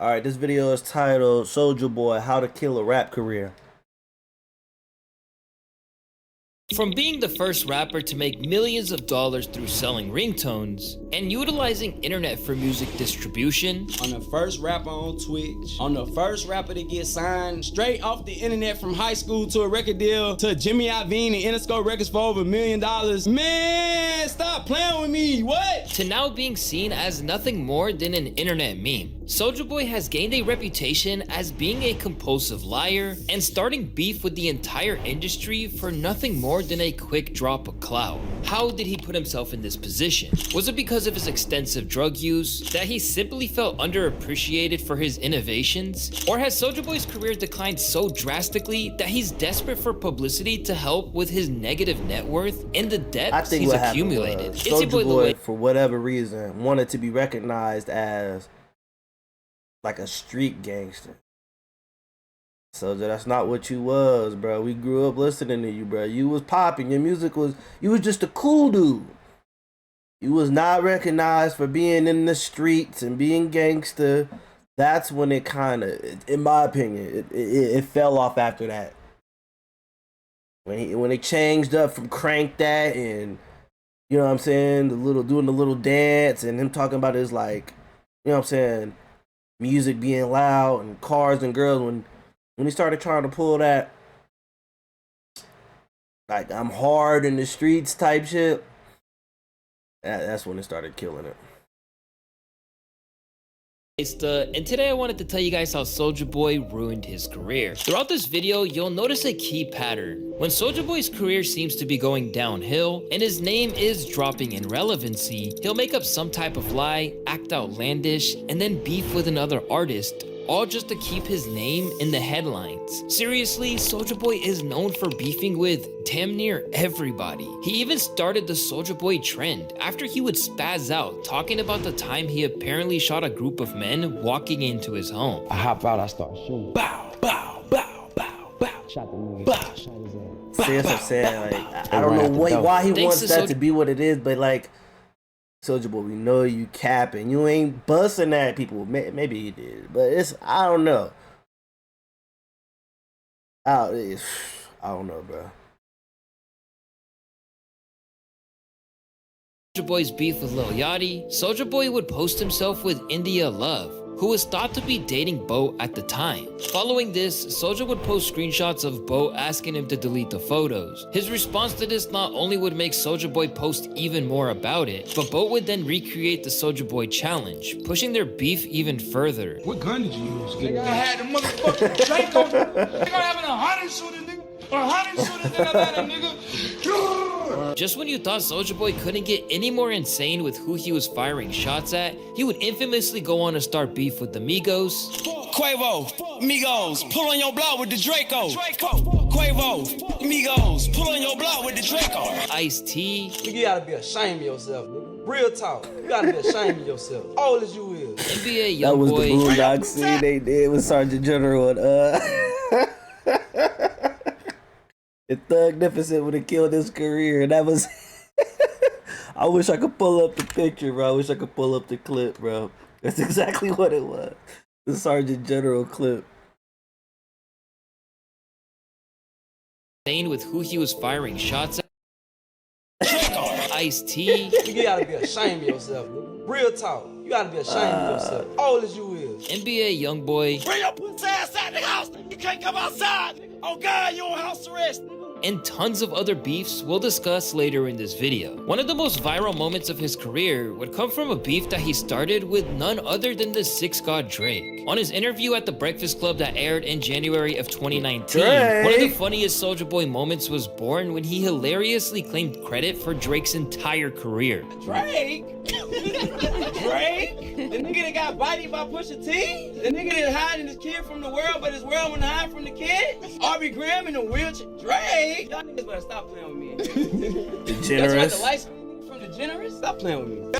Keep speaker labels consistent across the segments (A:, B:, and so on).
A: Alright, this video is titled Soulja Boy, How to Kill a Rap Career.
B: From being the first rapper to make millions of dollars through selling ringtones and utilizing internet for music distribution,
C: on the first rapper on Twitch, on the first rapper to get signed straight off the internet from high school to a record deal, to Jimmy Iovine and Interscope Records for over $1 million. Man, stop playing with me, what?
B: to now being seen as nothing more than an internet meme. Soulja Boy has gained a reputation as being a compulsive liar and starting beef with the entire industry for nothing more than a quick drop of clout. How did he put himself in this position? Was it because of his extensive drug use, that he simply felt underappreciated for his innovations? Or has Soulja Boy's career declined so drastically that he's desperate for publicity to help with his negative net worth and the debts he's accumulated?
A: It's your boy, Boy, for whatever reason, wanted to be recognized as like a street gangster. So that's not what you was, bro. We grew up listening to you, bro. You was popping. Your music was, you was just a cool dude. You was not recognized for being in the streets and being gangster. That's when it kind of, in my opinion, it fell off after that. When they changed up from Crank That and, you know what I'm saying, doing the little dance and him talking about his, like, you know what I'm saying, music being loud and cars and girls, when he started trying to pull that, like, I'm hard in the streets type shit, that's when it started killing it.
B: And today I wanted to tell you guys how Soulja Boy ruined his career. Throughout this video, you'll notice a key pattern. When Soulja Boy's career seems to be going downhill and his name is dropping in relevancy, he'll make up some type of lie, act outlandish, and then beef with another artist, all just to keep his name in the headlines. Seriously, Soulja Boy is known for beefing with damn near everybody. He even started the Soulja Boy trend after he would spaz out talking about the time he apparently shot a group of men walking into his home.
C: I hop out, I start shooting. Bow, bow, bow, bow, bow. Shot the nigga. Bow. Shot his ass.
A: See what I'm saying? Like, I don't know why he wants that to be what it is, but like, Soulja Boy, we know you capping. You ain't busting at people. Maybe he did, but I don't know. I don't know, bro.
B: Soulja Boy's beef with Lil Yachty, Soulja Boy would post himself with India Love, who was thought to be dating Bo at the time. Following this, Soulja would post screenshots of Bo asking him to delete the photos. His response to this not only would make Soulja Boy post even more about it, but Bo would then recreate the Soulja Boy challenge, pushing their beef even further.
D: What gun did you use? Nigga, I had the motherfucking Draco. Nigga, having a hunting shooter, nigga. A hunting shooter than I got a nigga.
B: Just when you thought Soulja Boy couldn't get any more insane with who he was firing shots at, he would infamously go on to start beef with the Migos.
E: Quavo, Migos, pull on your block with the Draco. Quavo, Migos, pull on your block with the Draco.
B: Ice-T.
C: You gotta be ashamed of yourself, nigga. Real talk. You gotta be ashamed of yourself. Old as you is.
B: NBA
A: That was
B: Youngboy.
A: the Boondock scene they did with Sergeant General and the Thugnificent would have killed his career. That was I wish I could pull up the picture, bro. I wish I could pull up the clip, bro. That's exactly what it was. The Sergeant General clip.
B: Insane with who he was firing shots at. Ice-T.
C: You gotta be ashamed of yourself, nigga. Real talk. You gotta be ashamed of yourself. Old as you is.
B: NBA Youngboy.
E: Bring your pussy ass out the house. You can't come outside. Oh God, you on house arrest.
B: And tons of other beefs we'll discuss later in this video. One of the most viral moments of his career would come from a beef that he started with none other than the Six God Drake. On his interview at the Breakfast Club that aired in January of 2019, one of the funniest Soulja Boy moments was born when he hilariously claimed credit for Drake's entire career.
C: Drake? Drake? The nigga that got bodied by Pusha T? The nigga that hiding his kid from the world, but his world wouldn't hide from the kid? Aubrey Graham in a wheelchair? Drake? Y'all niggas better stop playing with me.
A: Degenerous.
C: That's right, the light skin from Degenerous? Stop playing with me.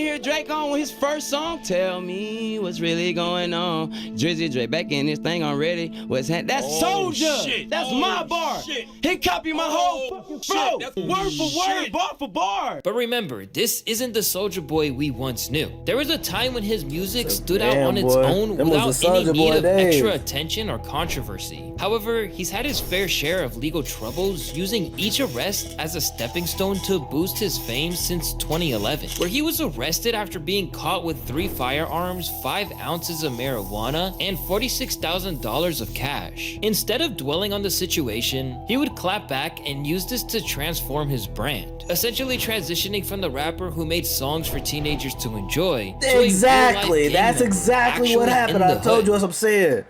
C: hear Drake on his first song? Tell me what's really going on. Drizzy Drake back in this thing already. What's that? That's Soulja.
E: Shit.
C: That's my bar.
E: Shit.
C: He copied my whole fucking flow.
E: That's
C: Word for word, bar for bar.
B: But remember, this isn't the Soulja Boy we once knew. There was a time when his music stood out on its own
A: Them was
B: without
A: the
B: any
A: Soulja
B: need
A: Boy
B: of
A: days.
B: extra attention or controversy. However, he's had his fair share of legal troubles, using each arrest as a stepping stone to boost his fame since 2011, where he was arrested after being caught with 3 firearms, 5 ounces of marijuana, and $46,000 of cash. Instead of dwelling on the situation, he would clap back and use this to transform his brand, essentially transitioning from the rapper who made songs for teenagers to enjoy to a
A: Exactly.
B: real-life gang
A: That's
B: member,
A: exactly what
B: actually
A: happened.
B: in
A: I
B: the
A: told
B: hood.
A: you what I'm saying.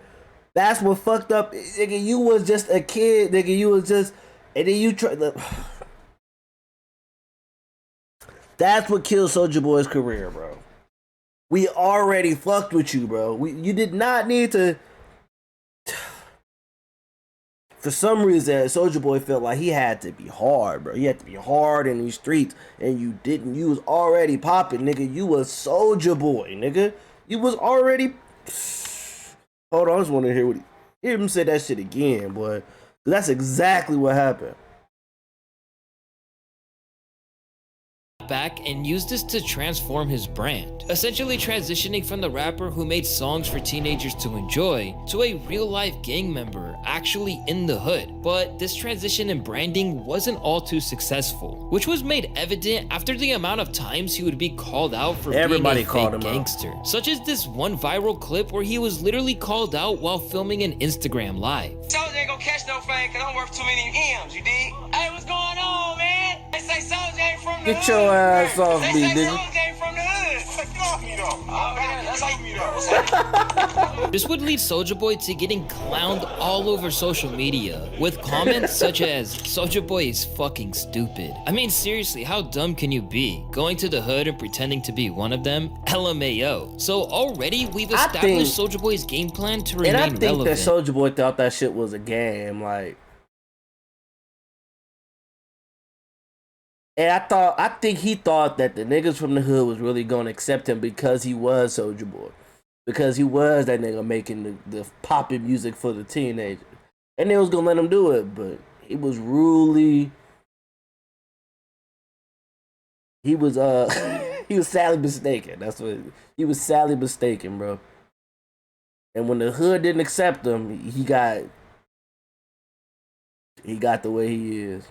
A: That's what fucked up. Nigga, you was just a kid. Nigga, you was just, and then you try. That's what killed Soulja Boy's career, bro. We already fucked with you, bro. You did not need to. For some reason, Soulja Boy felt like he had to be hard, bro. He had to be hard in these streets, and you didn't. You was already popping, nigga. You was Soulja Boy, nigga. You was already. Hold on, I just want to hear him say that shit again, boy. That's exactly what happened.
B: Back and used this to transform his brand, essentially transitioning from the rapper who made songs for teenagers to enjoy to a real-life gang member actually in the hood. But this transition in branding wasn't all too successful, which was made evident after the amount of times he would be called out for
A: Everybody
B: being a
A: called
B: fake
A: him out.
B: gangster, such as this one viral clip where he was literally called out while filming an Instagram live.
C: Soulja ain't gonna catch no fame cause I'm worth too many M's, you dig? Hey, what's going on, man? They say Soulja ain't from the
A: Get
C: hood.
A: your ass off
C: They
A: me,
C: say
A: nigga.
C: Soulja ain't from the hood. Get off me though. Oh, man, that's how you What's
B: This would lead Soulja Boy to getting clowned all over social media, with comments such as, Soulja Boy is fucking stupid. I mean, seriously, how dumb can you be? Going to the hood and pretending to be one of them? LMAO. So already we've established Soulja Boy's game plan to remain
A: And I think
B: relevant.
A: that Soulja Boy thought that shit was a game, like. And I think he thought that the niggas from the hood was really gonna accept him because he was Soulja Boy, because he was that nigga making the popping music for the teenagers, and they was gonna let him do it, but he was really, he was he was sadly mistaken. That's what he was, sadly mistaken, bro. And when the hood didn't accept him, he got the way he is.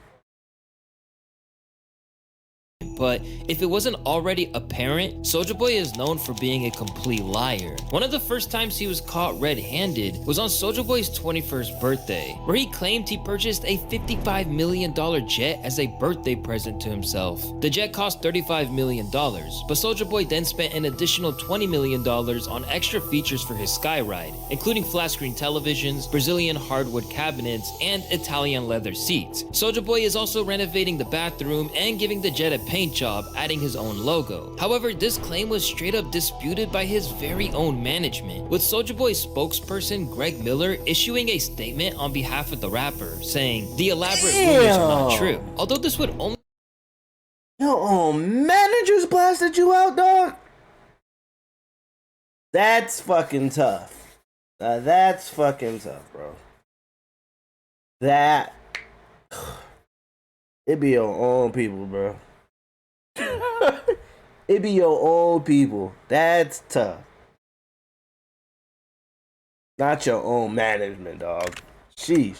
B: But if it wasn't already apparent, Soulja Boy is known for being a complete liar. One of the first times he was caught red-handed was on Soulja Boy's 21st birthday, where he claimed he purchased a $55 million jet as a birthday present to himself. The jet cost $35 million, but Soulja Boy then spent an additional $20 million on extra features for his sky ride, including flat-screen televisions, Brazilian hardwood cabinets, and Italian leather seats. Soulja Boy is also renovating the bathroom and giving the jet a paint job, adding his own logo. However, this claim was straight up disputed by his very own management, with Soulja Boy's spokesperson Greg Miller issuing a statement on behalf of the rapper, saying the elaborate rumors are not true. Although this would only
A: Yo, managers blasted you out, dog? That's fucking tough. That's fucking tough, bro. That it be your own people, bro. It be your own people. That's tough. Not your own management, dog. Sheesh.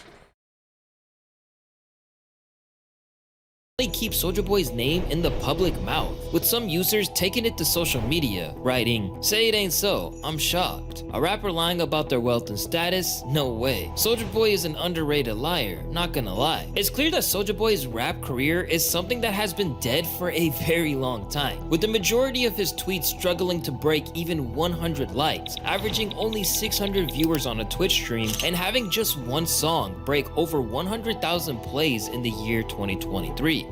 B: keep Soulja Boy's name in the public mouth, with some users taking it to social media, writing, "Say it ain't so, I'm shocked. A rapper lying about their wealth and status? No way. Soulja Boy is an underrated liar, not gonna lie." It's clear that Soulja Boy's rap career is something that has been dead for a very long time, with the majority of his tweets struggling to break even 100 likes, averaging only 600 viewers on a Twitch stream, and having just one song break over 100,000 plays in the year 2023.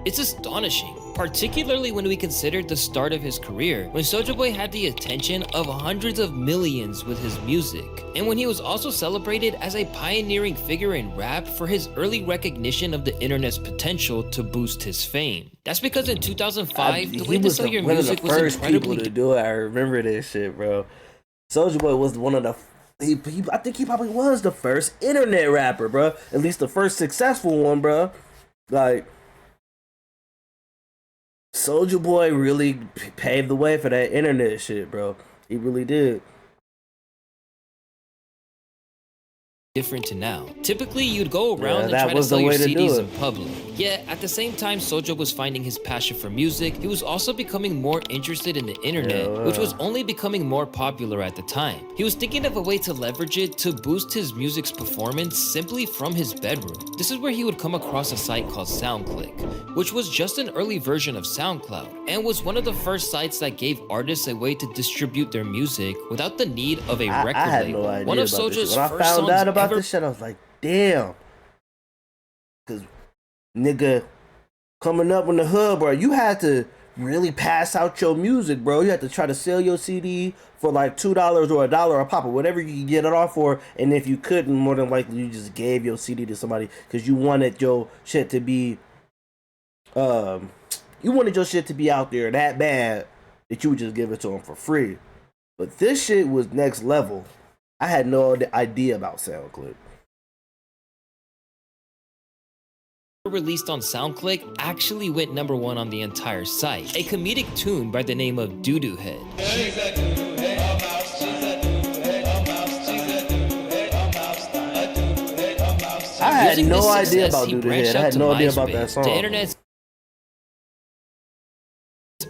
B: It's astonishing, particularly when we consider the start of his career, when Soulja Boy had the attention of hundreds of millions with his music, and when he was also celebrated as a pioneering figure in rap for his early recognition of the internet's potential to boost his fame. That's because in 2005, the way to sell your music was incredibly...
A: to do it. I remember this shit, bro. Soulja Boy was one of the... I think he probably was the first internet rapper, bro. At least the first successful one, bro. Like... Soulja Boy really paved the way for that internet shit, bro. He really did.
B: different to now. Typically, you'd go around and try to sell your CDs in public. Yet, at the same time Soulja was finding his passion for music, he was also becoming more interested in the internet, which was only becoming more popular at the time. He was thinking of a way to leverage it to boost his music's performance simply from his bedroom. This is where he would come across a site called SoundClick, which was just an early version of SoundCloud, and was one of the first sites that gave artists a way to distribute their music without the need of a record
A: I had
B: label.
A: no idea
B: One of
A: about this.
B: Soulja's
A: When I
B: first
A: found
B: songs
A: out about
B: ever
A: this shit, I was like, damn. Cause nigga, coming up in the hood, bro, you had to really pass out your music, bro. You had to try to sell your CD for like $2 or $1 a pop or whatever you could get it off for. And if you couldn't, more than likely you just gave your CD to somebody because you wanted your shit to be out there that bad that you would just give it to them for free. But this shit was next level. I had no idea about SoundClick.
B: released on SoundClick actually went #1 on the entire site. A comedic tune by the name of Doo-Doo Head.
A: I had no idea about Doo-Doo Head. I had no idea about that song.
B: The internet's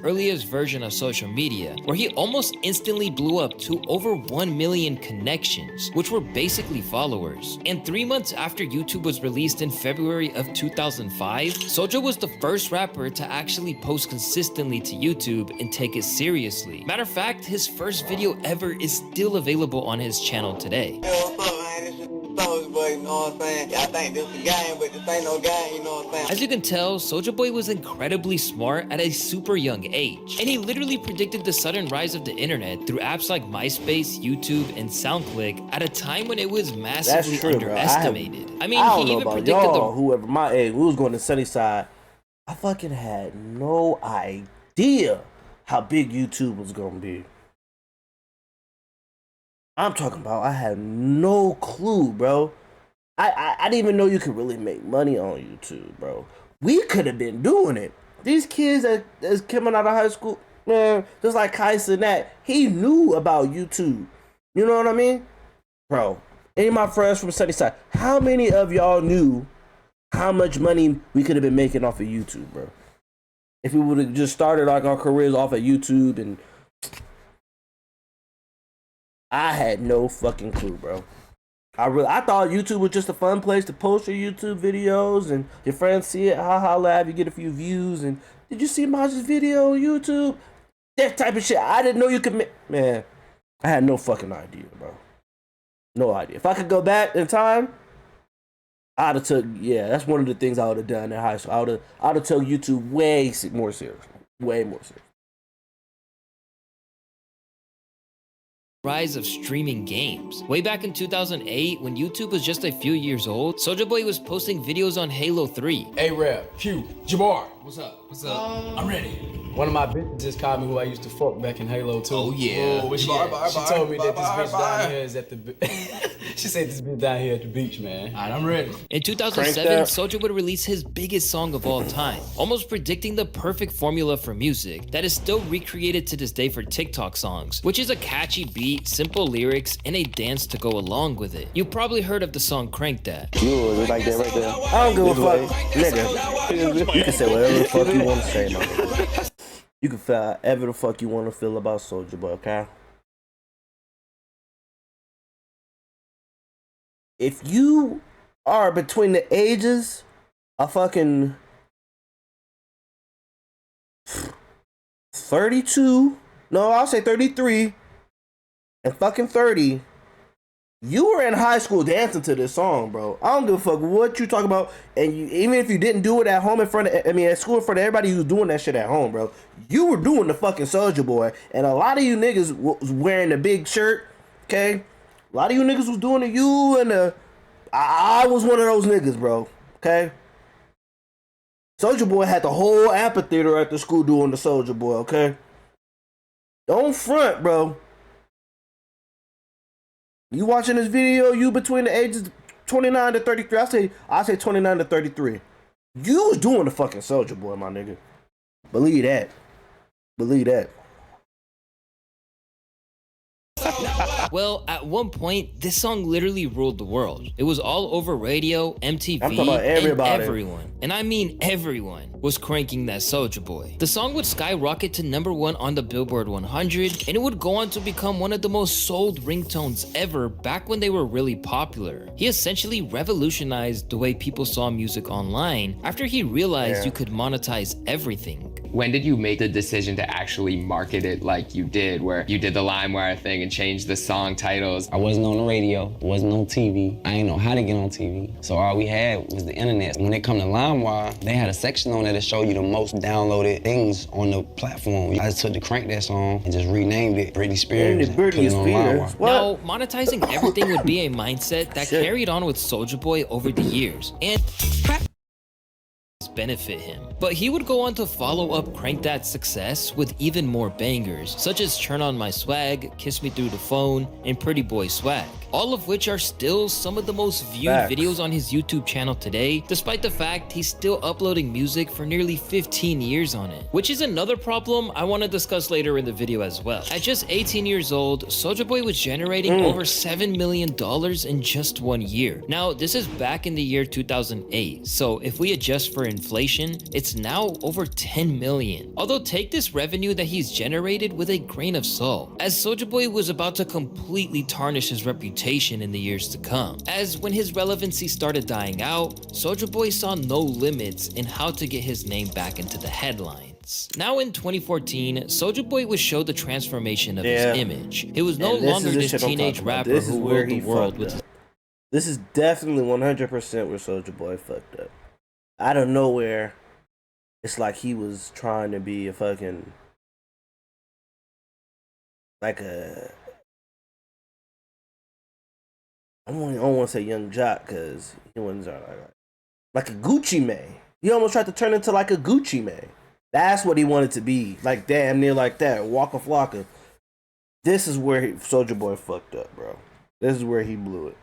B: earliest version of social media, where he almost instantly blew up to over 1 million connections, which were basically followers. And 3 months after YouTube was released in February of 2005, Soulja was the first rapper to actually post consistently to YouTube and take it seriously. Matter of fact, his first video ever is still available on his channel today.
F: Hey, what's up, man? This is Soulja Boy, you know what I'm saying? Y'all think this a game, but this ain't no game, you know what I'm saying?
B: As you can tell, Soulja Boy was incredibly smart at a super young age, and he literally predicted the sudden rise of the internet through apps like MySpace, YouTube, and SoundClick at a time when it was massively underestimated. I mean,
A: I
B: he
A: don't know
B: even
A: about
B: predicted
A: y'all, whoever my age, we was going to Sunnyside. I fucking had no idea how big YouTube was gonna be. I'm talking about I had no clue, bro. I didn't even know you could really make money on YouTube, bro. We could have been doing it. These kids that's coming out of high school, man, just like Kai Cenat, he knew about YouTube. You know what I mean? Bro, any of my friends from Sunnyside, how many of y'all knew how much money we could have been making off of YouTube, bro? If we would have just started like our careers off of YouTube, and I had no fucking clue, bro. I thought YouTube was just a fun place to post your YouTube videos and your friends see it, haha, laugh, you get a few views, and did you see Maj's video on YouTube? That type of shit. I didn't know you could make, man, I had no fucking idea, bro. No idea. If I could go back in time, I'd have took, yeah, that's one of the things I would have done in high school. I'd have took YouTube way more seriously. Way more serious.
B: Rise of streaming games. Way back in 2008, when YouTube was just a few years old, Soulja Boy was posting videos on Halo 3.
G: Hey, Rap, Q, Jabbar.
H: What's up? What's up? I'm ready.
G: One of my bitches just called me who I used to fuck back in Halo 2.
H: Oh, yeah.
G: Oh, she told me that this bitch down here is at the she said this bitch down here at the beach, man.
H: All right, I'm ready.
B: In 2007, Soulja would release his biggest song of all time, almost predicting the perfect formula for music that is still recreated to this day for TikTok songs, which is a catchy beat, simple lyrics, and a dance to go along with it. You've probably heard of the song Crank That.
A: You was like that right there. I don't give a fuck, nigga. You can say whatever the fuck you want to say, man. You can feel however the fuck you want to feel about Soulja Boy, okay? If you are between the ages of fucking 32, no, I'll say 33, and fucking 30, You were in high school dancing to this song, bro. I don't give a fuck what you talk about, and you, even if you didn't do it at home in front of, I mean, at school in front of everybody who was doing that shit at home, bro. You were doing the fucking Soulja Boy, and a lot of you niggas was wearing the big shirt, okay? A lot of you niggas was doing the you and the. I was one of those niggas, bro. Okay. Soulja Boy had the whole amphitheater at the school doing the Soulja Boy. Okay. Don't front, bro. You watching this video, you between the ages 29 to 33. I say 29 to 33. You was doing the fucking Soulja Boy, my nigga. Believe that. Believe that.
B: Well, at one point, this song literally ruled the world. It was all over radio, MTV,
A: I'm talking about everybody.
B: and everyone. And I mean everyone was cranking that Soulja Boy. The song would skyrocket to #1 on the Billboard 100, and it would go on to become one of the most sold ringtones ever back when they were really popular. He essentially revolutionized the way people saw music online after he realized you could monetize everything.
I: When did you make the decision to actually market it like you did, where you did the LimeWire thing and changed the song titles?
J: I wasn't on the radio, wasn't on TV. I didn't know how to get on TV. So all we had was the internet. When it come to LimeWire, they had a section on there to show you the most downloaded things on the platform. I just took the Crank That song and just renamed it Britney Spears. And put it on LimeWire.
B: Now, monetizing everything would be a mindset that carried on with Soulja Boy over the years, and benefit him. But he would go on to follow up Crank That success with even more bangers, such as Turn On My Swag, Kiss Me Through the Phone, and Pretty Boy Swag, all of which are still some of the most viewed videos on his YouTube channel today, despite the fact he's still uploading music for nearly 15 years on it, which is another problem I want to discuss later in the video as well. At just 18 years old, Soulja Boy was generating over $7 million in just 1 year. Now, this is back in the year 2008, so if we adjust for inflation, it's now over 10 million. Although take this revenue that he's generated with a grain of salt, as Soulja Boy was about to completely tarnish his reputation in the years to come. As when his relevancy started dying out, Soulja Boy saw no limits in how to get his name back into the headlines. Now in 2014, Soulja Boy was showed the transformation of his image. He was no longer this teenage rapper who ruled the world with his...
A: This is definitely 100% where Soulja Boy fucked up. Out of nowhere, it's like he was trying to be a fucking, like a, I don't want to say young jock because he wasn't like a Gucci Mane. He almost tried to turn into like a Gucci Mane. That's what he wanted to be, like damn near like that, Waka Flocka. This is where Soulja Boy fucked up, bro. This is where he blew it.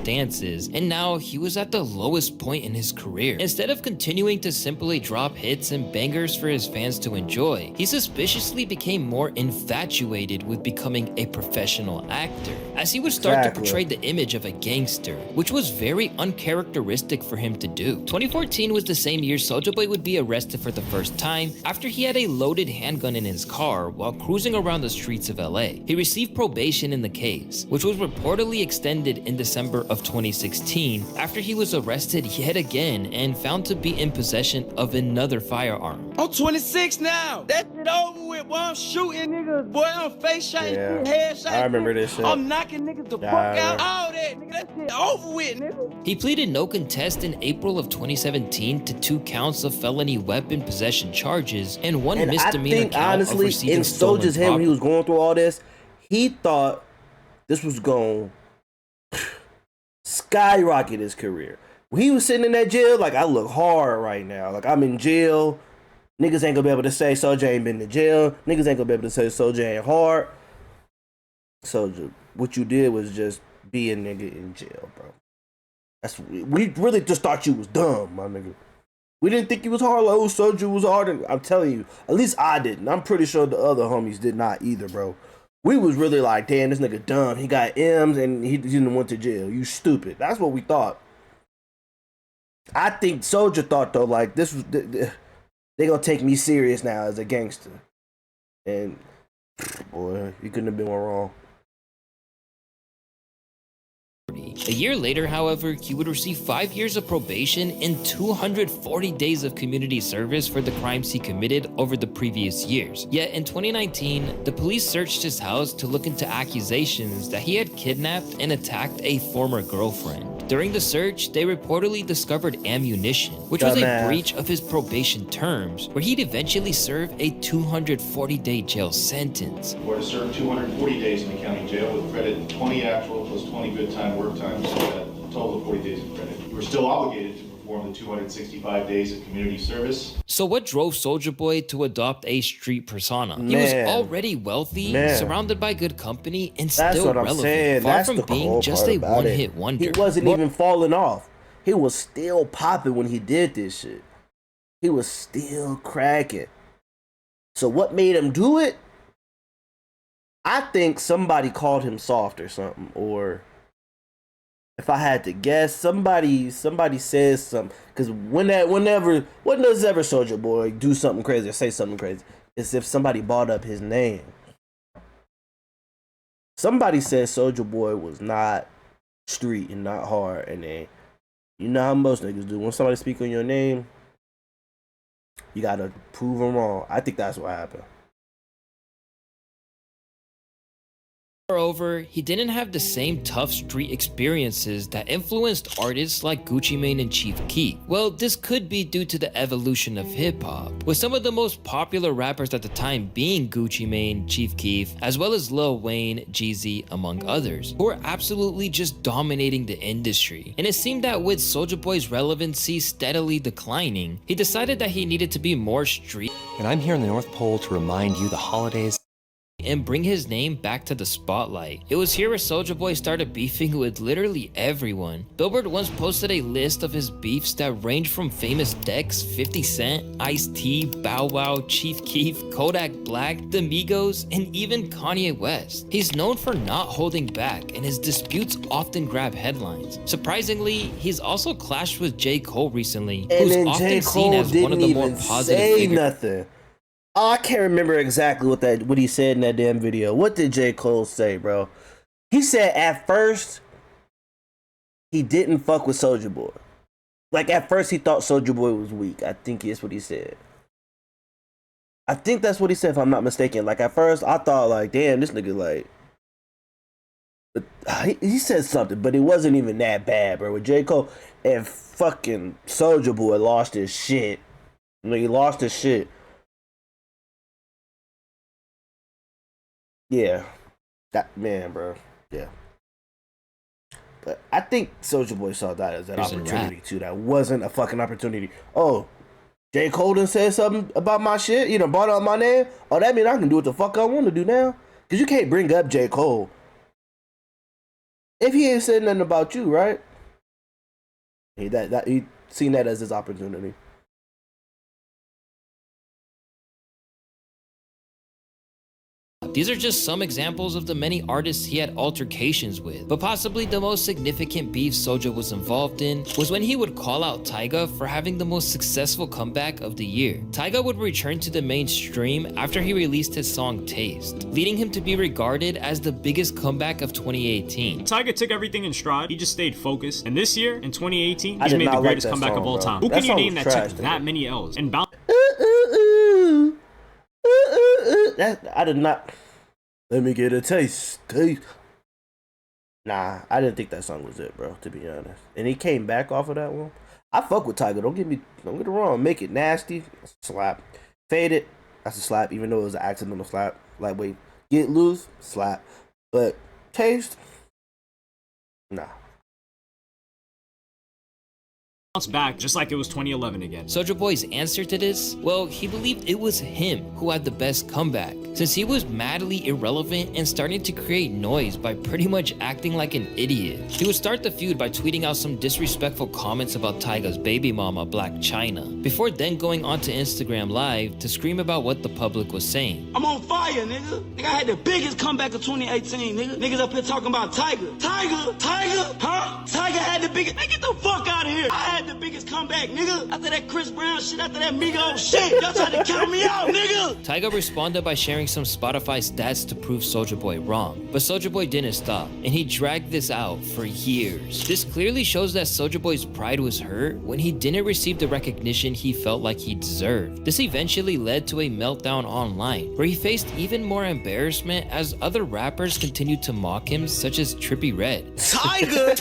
B: Dances, and now he was at the lowest point in his career. Instead of continuing to simply drop hits and bangers for his fans to enjoy, he suspiciously became more infatuated with becoming a professional actor, as he would start to portray the image of a gangster, which was very uncharacteristic for him to do. 2014 was the same year Soulja Boy would be arrested for the first time after he had a loaded handgun in his car while cruising around the streets of LA. He received probation in the case, which was reportedly extended in December of 2016 after he was arrested yet again and found to be in possession of another firearm.
C: I'm 26 now. That shit over with, boy. I'm shooting niggas, boy. I'm face shotting, head shotting.
A: I remember this shit.
C: I'm knocking niggas the fuck out. All that, nigga. That shit over with, nigga.
B: He pleaded no contest in April of 2017 to 2 counts of felony weapon possession charges and 1 misdemeanor count
A: honestly,
B: of receiving
A: in Soulja's head when he was going through all this, he thought this was going skyrocket his career. When he was sitting in that jail, like, I look hard right now. Like, I'm in jail. Niggas ain't gonna be able to say Soulja ain't been to jail. Niggas ain't gonna be able to say Soulja ain't hard. Soulja, what you did was just be a nigga in jail, bro. We really just thought you was dumb, my nigga. We didn't think you was hard. Like, oh, Soulja was hard. And I'm telling you, at least I didn't. I'm pretty sure the other homies did not either, bro. We was really like, damn, this nigga dumb. He got M's and he didn't went to jail. You stupid. That's what we thought. I think Soulja thought though, like this was they gonna take me serious now as a gangster. And boy, you couldn't have been more wrong.
B: A year later, however, he would receive 5 years of probation and 240 days of community service for the crimes he committed over the previous years. Yet in 2019, the police searched his house to look into accusations that he had kidnapped and attacked a former girlfriend. During the search, they reportedly discovered ammunition, which was a breach of his probation terms, where he'd eventually serve a 240-day jail sentence.
K: Or to serve 240 days in the county jail with credit 20 actual plus 20 good time work time, so a total of 40 days of credit. You were still obligated to perform the 265 days of community service.
B: So what drove Soulja Boy to adopt a street persona? He was already wealthy, surrounded by good company, and still relevant, far from being just a one-hit wonder.
A: He wasn't even falling off. He was still popping when he did this shit. He was still cracking. So what made him do it? I think somebody called him soft or something, or if I had to guess, somebody says something. Because whenever Soulja Boy do something crazy or say something crazy, it's if somebody brought up his name. Somebody said Soulja Boy was not street and not hard, and then you know how most niggas do. When somebody speak on your name, you gotta prove them wrong. I think that's what happened.
B: Moreover, he didn't have the same tough street experiences that influenced artists like Gucci Mane and Chief Keef. Well, this could be due to the evolution of hip-hop, with some of the most popular rappers at the time being Gucci Mane, Chief Keef, as well as Lil Wayne, Jeezy, among others, who were absolutely just dominating the industry. And it seemed that with Soulja Boy's relevancy steadily declining, he decided that he needed to be more street.
L: And I'm here in the North Pole to remind you the holidays
B: and bring his name back to the spotlight. It was here where Soulja Boy started beefing with literally everyone. Billboard once posted a list of his beefs that ranged from famous Dex, 50 Cent, Ice-T, Bow Wow, Chief Keef, Kodak Black, The Migos, and even Kanye West. He's known for not holding back, and his disputes often grab headlines. Surprisingly, he's also clashed with J. Cole recently, who's often seen as one of the more positive figures.
A: Nothing. Oh, I can't remember exactly what he said in that damn video. What did J. Cole say, bro? He said at first he didn't fuck with Soulja Boy. Like at first he thought Soulja Boy was weak. I think that's what he said. I think that's what he said, if I'm not mistaken. Like at first I thought like, damn, this nigga like. But he said something, but it wasn't even that bad, bro. With J. Cole and fucking Soulja Boy lost his shit. I mean, he lost his shit. Yeah, that man, bro. Yeah, but I think Soulja Boy saw that as an opportunity too. That wasn't a fucking opportunity. Oh, J. Cole done said something about my shit. You know, brought up my name. Oh, that means I can do what the fuck I want to do now. Cause you can't bring up J. Cole if he ain't said nothing about you, right? He seen that as his opportunity.
B: These are just some examples of the many artists he had altercations with, but possibly the most significant beef Soulja was involved in was when he would call out Tyga for having the most successful comeback of the year. Tyga would return to the mainstream after he released his song Taste, leading him to be regarded as the biggest comeback of 2018.
M: Tyga took everything in stride, he just stayed focused, and this year, in 2018, he's made the greatest comeback of all time. Who can you name that took that many L's and bounced?
A: I did not. Let me get a taste. Nah, I didn't think that song was it, bro, to be honest. And he came back off of that one. I fuck with Tyga. Don't get it wrong. Make It Nasty, slap. Fade It, that's a slap, even though it was an accidental slap. Lightweight. Get Loose, slap. But Taste, nah.
M: Back just like it was 2011 again.
B: Soulja Boy's answer to this? Well, he believed it was him who had the best comeback, since he was madly irrelevant and starting to create noise by pretty much acting like an idiot. He would start the feud by tweeting out some disrespectful comments about Tyga's baby mama, Black China, before then going onto Instagram Live to scream about what the public was saying.
E: I'm on fire!
C: fire, nigga. Nigga, I had the biggest comeback of 2018, nigga. Niggas up here talking about Tiger. Tiger? Huh? Tiger had the biggest. Man, get the fuck out of here. I had the biggest comeback, nigga. After that Chris Brown shit, after that Migos shit. Y'all tried to count me out, nigga.
B: Tyga responded by sharing some Spotify stats to prove Soulja Boy wrong. But Soulja Boy didn't stop, and he dragged this out for years. This clearly shows that Soulja Boy's pride was hurt when he didn't receive the recognition he felt like he deserved. This eventually led to a meltdown online, where he faced even more embarrassment as other rappers continued to mock him, such as Trippie Redd.
C: Tiger?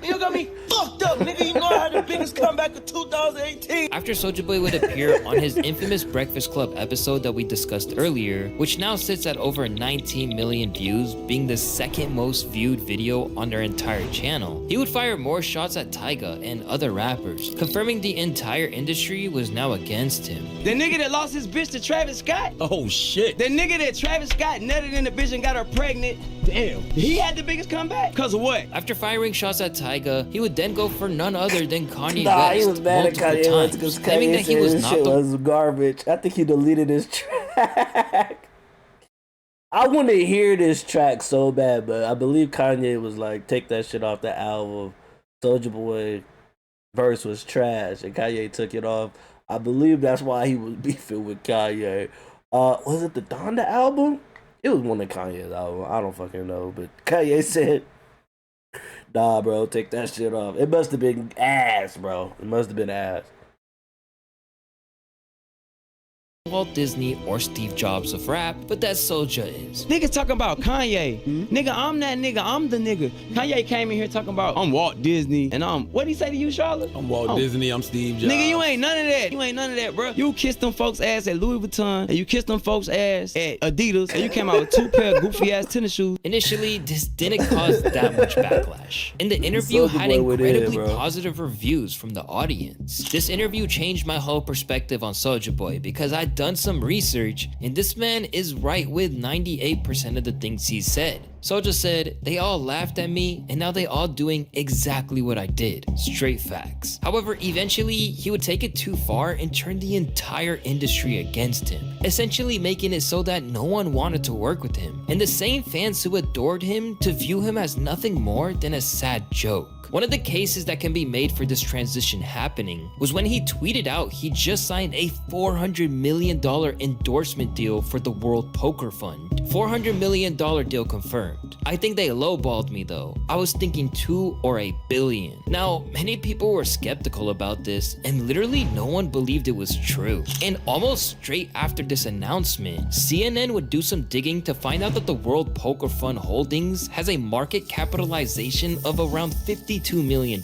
C: You got me fucked up, nigga. You know I had the biggest comeback of 2018.
B: After Soulja Boy would appear on his infamous Breakfast Club episode that we discussed earlier, which now sits at over 19 million views, being the second most viewed video on their entire channel, he would fire more shots at Tyga and other rappers, confirming the entire industry was now against him.
C: The nigga that lost his bitch to Travis Scott?
H: Oh shit.
C: The nigga that Travis Scott nutted in the bitch and got her pregnant? Damn. He had the biggest comeback? Cause of what?
B: After firing shots at Tyga, he would then go for none other than Kanye
A: Nah,
B: West
A: he was mad at Kanye West because
B: claiming that he was
A: this
B: not
A: shit
B: the
A: was garbage. I think he deleted his track. I want to hear this track so bad, but I believe Kanye was like, take that shit off the album. Soulja Boy verse was trash, and Kanye took it off. I believe that's why he was beefing with Kanye. Was it the Donda album? It was one of Kanye's albums. I don't fucking know, but Kanye said, nah, bro, take that shit off. It must have been ass, bro. It must have been ass.
B: Walt Disney or Steve Jobs of rap, but that Soulja is.
C: Niggas talking about Kanye. Nigga, I'm that nigga. I'm the nigga. Kanye came in here talking about, I'm Walt Disney, and what'd he say to you, Charlotte?
H: I'm Walt Disney, I'm Steve Jobs.
C: Nigga, you ain't none of that. You ain't none of that, bro. You kissed them folks' ass at Louis Vuitton, and you kissed them folks' ass at Adidas, and you came out with 2 pair of goofy ass tennis shoes.
B: Initially, this didn't cause that much backlash, and the interview had incredibly positive reviews from the audience. This interview changed my whole perspective on Soulja Boy because I'd done some research, and this man is right with 98% of the things he said. Soulja said, they all laughed at me, and now they all doing exactly what I did. Straight facts. However, eventually, he would take it too far and turn the entire industry against him, essentially making it so that no one wanted to work with him, and the same fans who adored him to view him as nothing more than a sad joke. One of the cases that can be made for this transition happening was when he tweeted out he just signed a $400 million endorsement deal for the World Poker Fund. $400 million deal confirmed. I think they lowballed me though. I was thinking 2 or a billion. Now, many people were skeptical about this, and literally no one believed it was true. And almost straight after this announcement, CNN would do some digging to find out that the World Poker Fund Holdings has a market capitalization of around $52 million,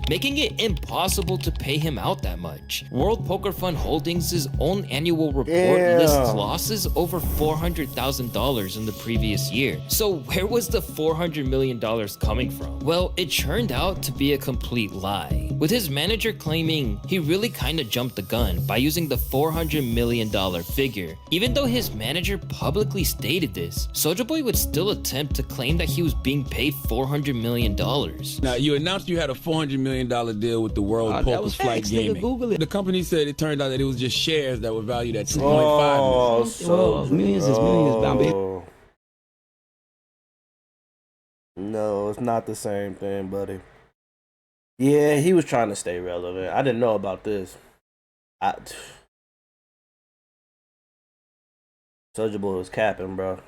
B: making it impossible to pay him out that much. World Poker Fund Holdings' own annual report lists losses over $400,000 in the previous year. So where was the $400 million coming from? Well, it turned out to be a complete lie, with his manager claiming he really kinda jumped the gun by using the $400 million figure. Even though his manager publicly stated this, Soulja Boy would still attempt to claim that he was being paid $400 million.
H: Now, you announced you had a $400 million deal with the World Poker Flight Gaming.
C: Google it.
H: The company said it turned out that it was just shares that were valued at $2.5
C: million. Millions is millions, baby.
A: No, it's not the same thing, buddy. Yeah, he was trying to stay relevant. I didn't know about this. Soulja Boy was capping, bro.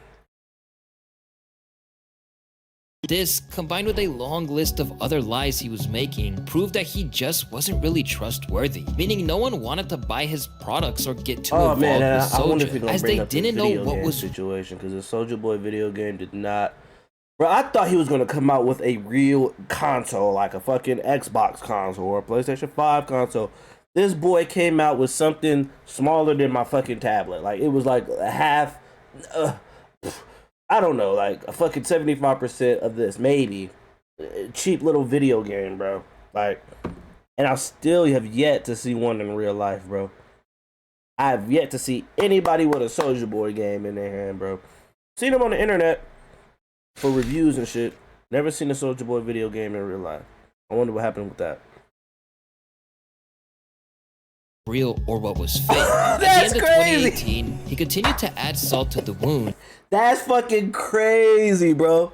B: This, combined with a long list of other lies he was making, proved that he just wasn't really trustworthy, meaning no one wanted to buy his products or get too involved with Soulja, as they didn't know what was
A: situation, because the Soulja Boy video game did not. Bro, I thought he was gonna come out with a real console, like a fucking Xbox console or a PlayStation 5 console. This boy came out with something smaller than my fucking tablet. Like, it was like a half. I don't know, like a fucking 75% of this, maybe. Cheap little video game, bro. Like, and I still have yet to see one in real life, bro. I have yet to see anybody with a Soulja Boy game in their hand, bro. Seen them on the internet for reviews and shit. Never seen a Soulja Boy video game in real life. I wonder what happened with that.
B: real or what was fake. At the end of 2018, he continued to add salt to the wound.
A: That's fucking crazy, bro.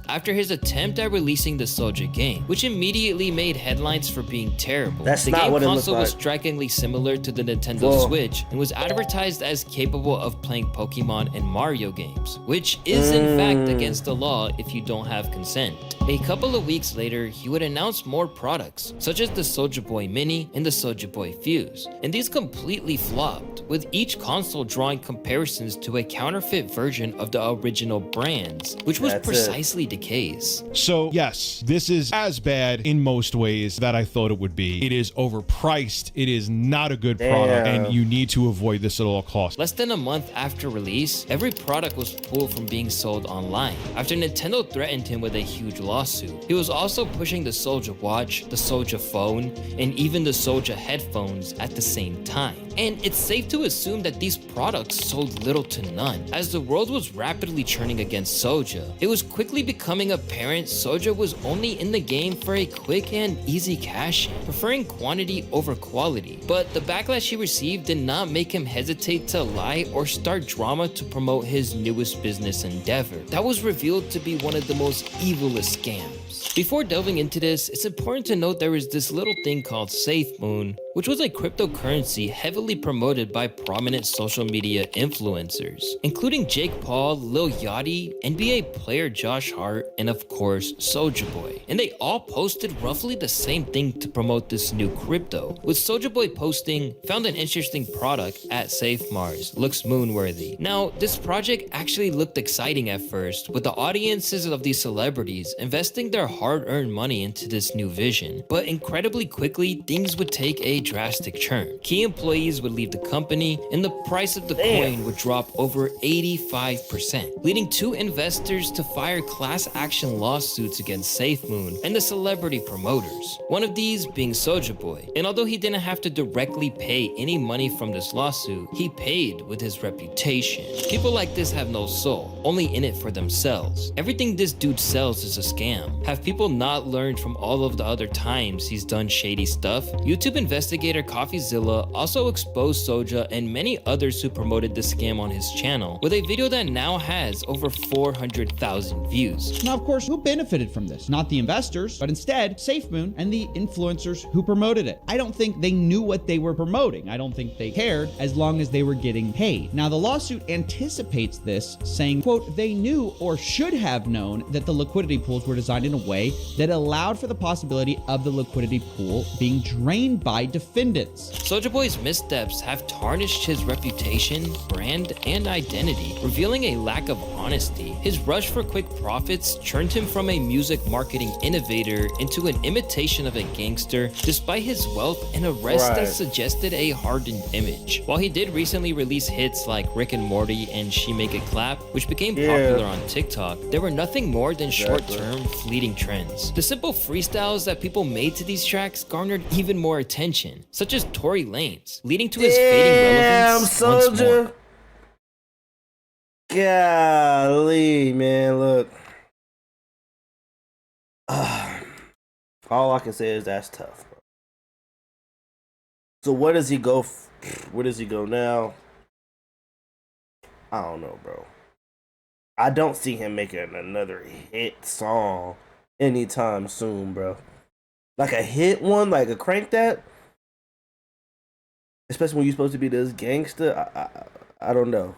B: After his attempt at releasing the Soulja game, which immediately made headlines for being terrible.
A: That's
B: the
A: not
B: game
A: what it
B: console
A: looked
B: was
A: like.
B: strikingly similar to the Nintendo Switch and was advertised as capable of playing Pokemon and Mario games, which is in fact against the law if you don't have consent. A couple of weeks later, he would announce more products, such as the Soulja Boy Mini and the Soulja Boy Fuse, and these completely flopped, with each console drawing comparisons to a counterfeit version of the original brands, which was precisely the case.
N: So yes, this is as bad in most ways that I thought it would be. It is overpriced, it is not a good product, and you need to avoid this at all costs.
B: Less than a month after release, every product was pulled from being sold online, after Nintendo threatened him with a huge lawsuit. He was also pushing the Soulja watch, the Soulja phone, and even the Soulja headphones at the same time. And it's safe to assume that these products sold little to none. As the world was rapidly churning against Soulja, it was quickly becoming apparent Soulja was only in the game for a quick and easy cash in, preferring quantity over quality. But the backlash he received did not make him hesitate to lie or start drama to promote his newest business endeavor. That was revealed to be one of the most evilest scams. Before delving into this, it's important to note there is this little thing called SafeMoon, which was a cryptocurrency heavily promoted by prominent social media influencers, including Jake Paul, Lil Yachty, NBA player Josh Hart, and of course, Soulja Boy. And they all posted roughly the same thing to promote this new crypto, with Soulja Boy posting, "Found an interesting product at Safe Mars, looks moonworthy." Now, this project actually looked exciting at first, with the audiences of these celebrities investing their hard-earned money into this new vision. But incredibly quickly, things would take a drastic turn. Key employees would leave the company, and the price of the coin would drop over 85%, leading two investors to file class action lawsuits against SafeMoon and the celebrity promoters. One of these being Soulja Boy. And although he didn't have to directly pay any money from this lawsuit, he paid with his reputation. People like this have no soul, only in it for themselves. Everything this dude sells is a scam. Have people not learned from all of the other times he's done shady stuff? YouTube investigator CoffeeZilla also exposed Soulja and many others who promoted the scam on his channel, with a video that now has over 400,000 views.
O: Now, of course, who benefited from this? Not the investors, but instead SafeMoon and the influencers who promoted it. I don't think they knew what they were promoting. I don't think they cared as long as they were getting paid. Now, the lawsuit anticipates this, saying, quote, "They knew or should have known that the liquidity pools were designed in a way that allowed for the possibility of the liquidity pool being drained by defendants."
B: Soulja Boy's missteps have tarnished his reputation, brand, and identity, revealing a lack of honesty. His rush for quick profits turned him from a music marketing innovator into an imitation of a gangster, despite his wealth and arrest that suggested a hardened image. While he did recently release hits like Rick and Morty and She Make It Clap, which became popular on TikTok, they were nothing more than short-term, fleeting trends. The simple freestyles that people made to these tracks garnered even more attention, such as Tory Lanez, leading to his fading relevance once more.
A: Golly, man, look. All I can say is that's tough, bro. So where does he go? Where does he go now? I don't know, bro. I don't see him making another hit song anytime soon, bro. Like a hit one, like a crank that. Especially when you're supposed to be this gangster. I don't know.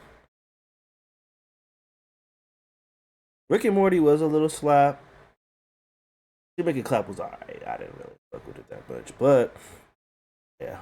A: Rick and Morty was a little slap. She Make It Clap was alright. I didn't really fuck with it that much, but yeah.